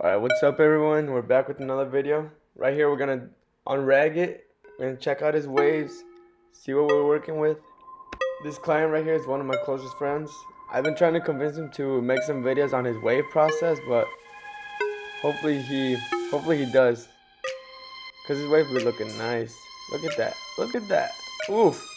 Alright, what's up everyone? We're back with another video. Right here we're gonna unrag it. We're gonna check out his waves, see what we're working with. This client right here is one of my closest friends. I've been trying to convince him to make some videos on his wave process, but hopefully he does. Cause his wave be looking nice. Look at that. Look at that. Oof.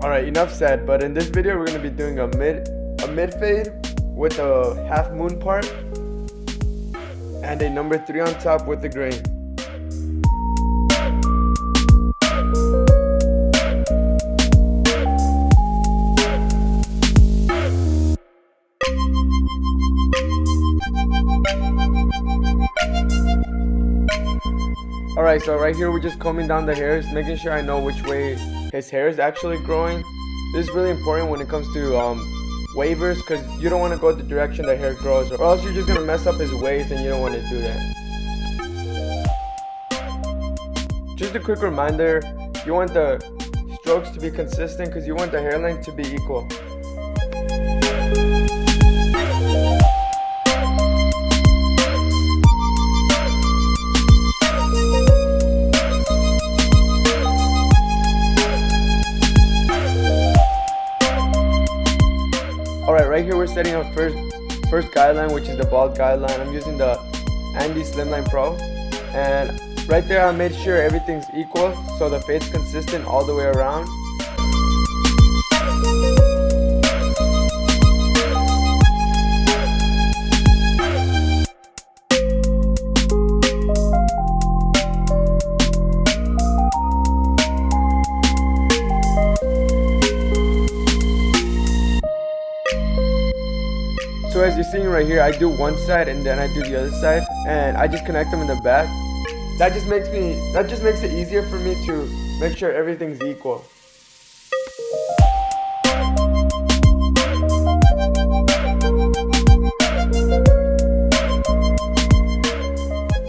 Alright, enough said, but in this video we're going to be doing a mid fade with a half moon part and a number 3 on top with the grain. Alright, so right here we're just combing down the hairs, making sure I know which way his hair is actually growing. This is really important when it comes to wavers, because you don't want to go the direction the hair grows, or else you're just going to mess up his waves and you don't want to do that. Just a quick reminder, you want the strokes to be consistent because you want the hair length to be equal. Alright, right here we're setting up first guideline, which is the bald guideline. I'm using the Andis Slimline Pro, and right there I made sure everything's equal so the fade's consistent all the way around. So as you're seeing right here, I do one side and then I do the other side, and I just connect them in the back. That just makes it easier for me to make sure everything's equal.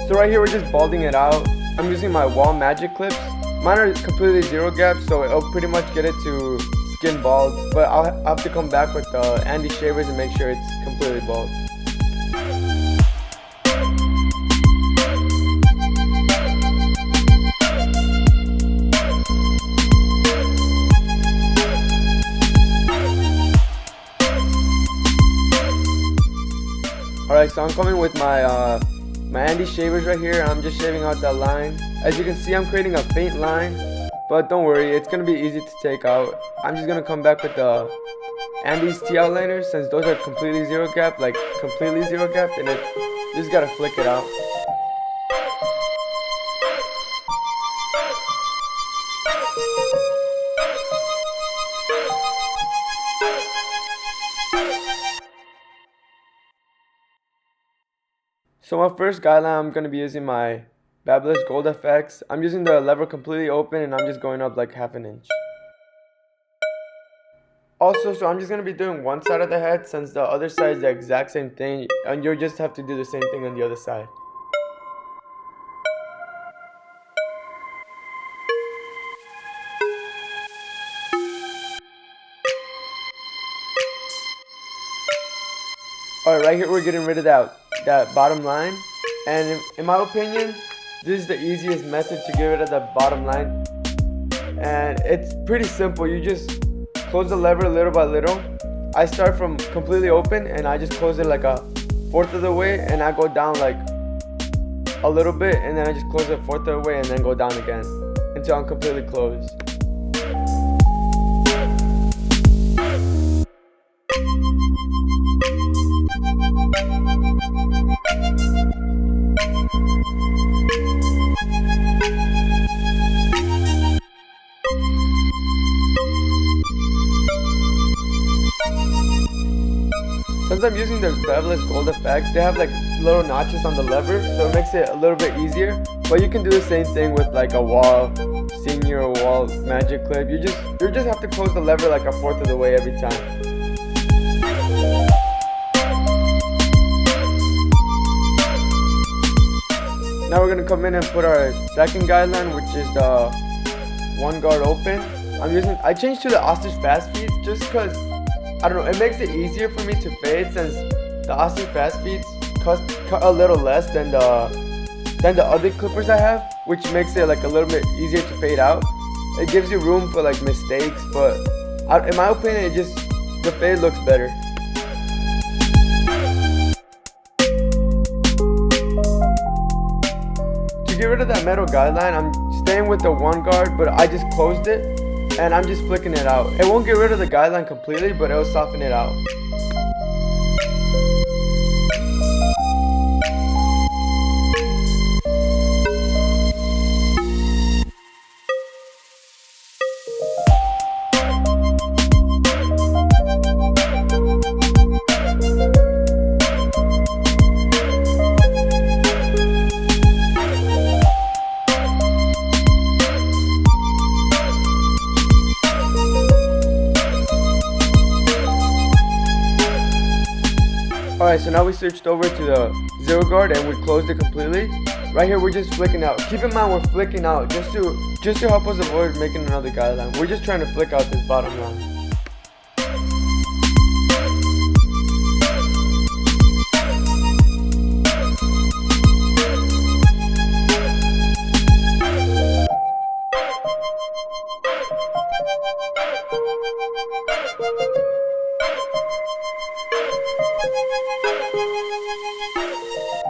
So right here we're just balding it out. I'm using my wall magic clips. Mine are completely zero gap, so it'll pretty much get it to skin bald, but I'll have to come back with the Andis shavers and make sure it's completely bald. Alright, so I'm coming with my Andis shavers right here. I'm just shaving out that line. As you can see, I'm creating a faint line, but don't worry, it's going to be easy to take out. I'm just going to come back with the Andis T outliners, since those are completely zero gap, and you just got to flick it out. So my first guideline, I'm going to be using my Fabulous Gold FX. I'm using the lever completely open and I'm just going up like half an inch. Also, so I'm just going to be doing one side of the head, since the other side is the exact same thing and you'll just have to do the same thing on the other side. Alright, right here we're getting rid of that bottom line, and in my opinion this is the easiest method to get rid of the bottom line, and it's pretty simple. You just close the lever little by little. I start from completely open and I just close it like a fourth of the way, and I go down like a little bit, and then I just close it a fourth of the way and then go down again until I'm completely closed. Since I'm using the Fabulous Gold FX, they have like little notches on the lever, so it makes it a little bit easier. But you can do the same thing with like a wall senior or wall magic clip. You just have to close the lever like a fourth of the way every time. Now we're going to come in and put our second guideline, which is the one guard open. I changed to the ostrich fast feeds just because, I don't know, it makes it easier for me to fade since the ostrich fast feeds cut a little less than the other clippers I have, which makes it like a little bit easier to fade out. It gives you room for like mistakes, but in my opinion, the fade looks better. To get rid of that metal guideline, I'm staying with the one guard, but I just closed it and I'm just flicking it out. It won't get rid of the guideline completely, but it'll soften it out. Alright, so now we switched over to the zero guard and we closed it completely. Right here we're just flicking out. Keep in mind we're flicking out just to help us avoid making another guideline. We're just trying to flick out this bottom line.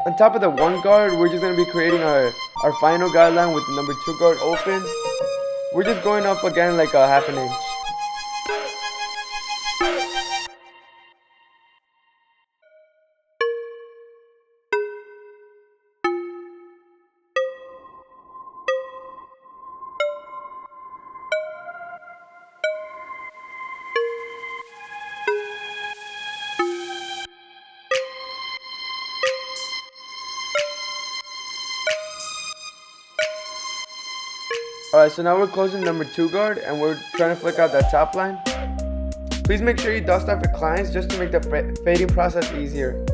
On top of the one guard, we're just going to be creating our final guideline with the number 2 guard open. We're just going up again like a half an inch. Alright, so now we're closing number 2 guard and we're trying to flick out that top line. Please make sure you dust off your clients just to make the fading process easier.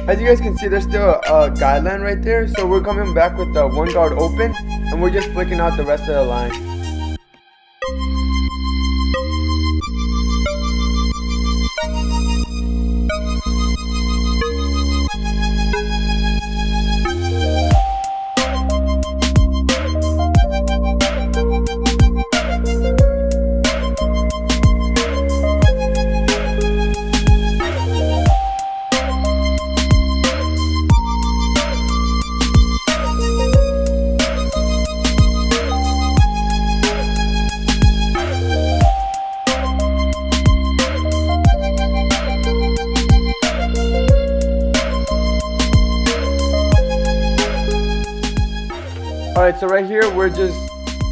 As you guys can see, there's still a guideline right there, so we're coming back with the one guard open and we're just flicking out the rest of the line. Alright, so right here we're just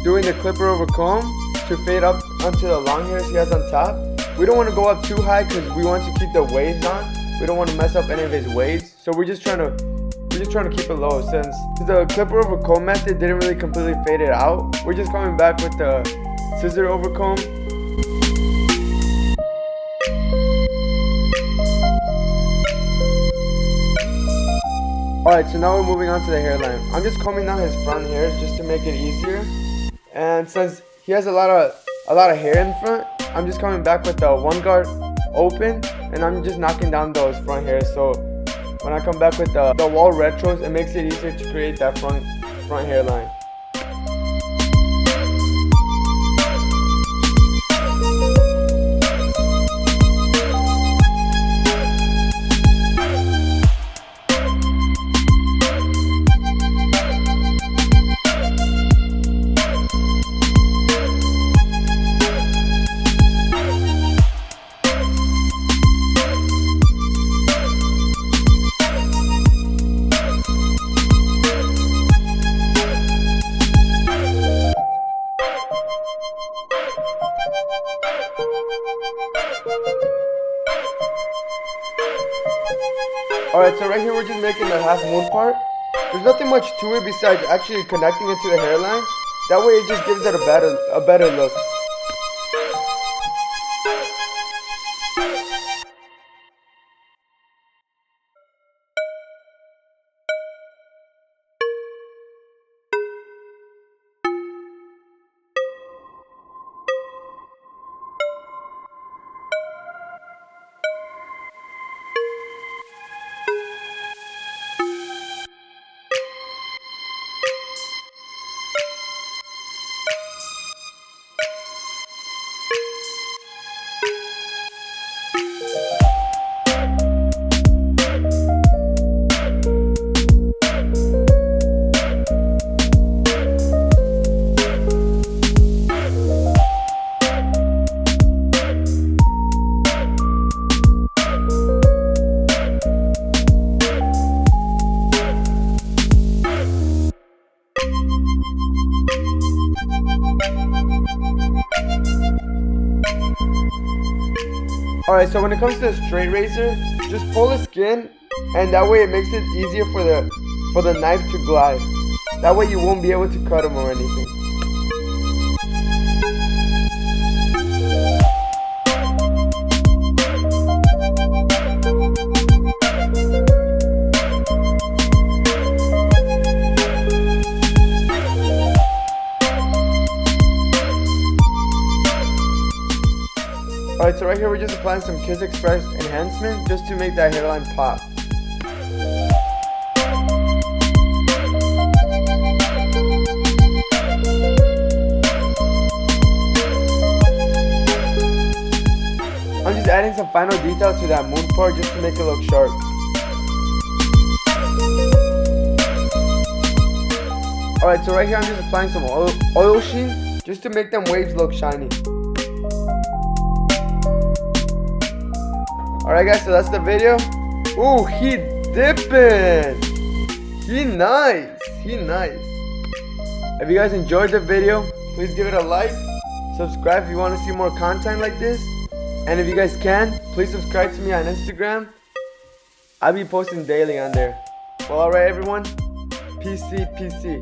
doing the clipper over comb to fade up onto the long hairs he has on top. We don't want to go up too high because we want to keep the waves on. We don't want to mess up any of his waves, so we're just trying to keep it low. Since the clipper over comb method didn't really completely fade it out, we're just coming back with the scissor over comb. Alright, so now we're moving on to the hairline. I'm just combing down his front hairs just to make it easier. And since he has a lot of hair in front, I'm just coming back with the one guard open and I'm just knocking down those front hairs. So when I come back with the wall retros, it makes it easier to create that front hairline. Alright, so right here we're just making the half moon part. There's nothing much to it besides actually connecting it to the hairline. That way it just gives it a better look. Alright, so when it comes to the straight razor, just pull the skin, and that way it makes it easier for the knife to glide. That way you won't be able to cut them or anything. Alright, so right here we're just applying some Kiss Express enhancement just to make that hairline pop. I'm just adding some final detail to that moon part just to make it look sharp. Alright, so right here I'm just applying some oil sheen just to make them waves look shiny. Alright guys, so that's the video. Ooh, he dipping. He nice. If you guys enjoyed the video, please give it a like. Subscribe if you want to see more content like this. And if you guys can, please subscribe to me on Instagram. I'll be posting daily on there. Well, alright everyone. PC.